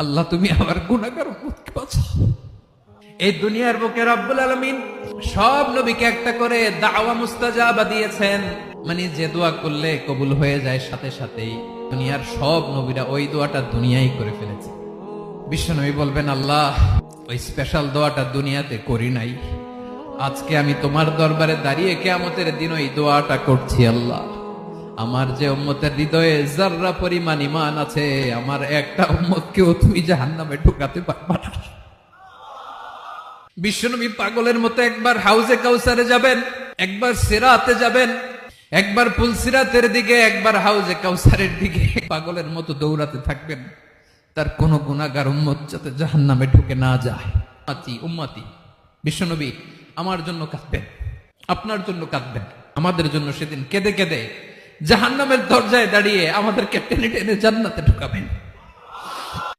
আল্লাহ তুমি আমার গুনাহগার উম্মতকে বাঁচাও। এই দুনিয়ার বুকে রব্বুল আলামিন সব নবীকে একটা করে দাওয়া মুস্তাজাবা দিয়েছেন, মানে যে দোয়া করলে কবুল হয়ে যায় সাথে সাথেই। দুনিয়ার সব নবীরা ওই দোয়াটা দুনিয়ায় করে ফেলেছে। বিশ্বনবী বলবেন, আল্লাহ ওই স্পেশাল দোয়াটা দুনিয়াতে করি নাই, আজকে আমি তোমার দরবারে দাঁড়িয়ে কিয়ামতের দিন ওই দোয়াটা করছি। আল্লাহ আমার যে উম্মতের হৃদয়ে যাররা পরিমাণ ঈমান আছে, আমার একটা উম্মতকেও তুমি জাহান্নামে ঢুকাতে পারবা না। বিশ্বনবী পাগলের মতো একবার হাউজে কাউসারে যাবেন, একবার সিরাতে যাবেন, একবার পুলসিরাতের দিকে, একবার হাউজে কাউসারের দিকে পাগলের মতো দৌড়াতে থাকবেন, তার কোন গুনাহগার উম্মত যাতে জাহান্নামে ঢুকে না যায়। উম্মতি বিশ্বনবী আমার জন্য কাঁদবেন, আপনার জন্য কাঁদবেন, আমাদের জন্য সেদিন কেঁদে কেঁদে জাহান্নামের দরজায় দাঁড়িয়ে আমাদেরকে টেনে টেনে জান্নাতে ঢুকাবেন।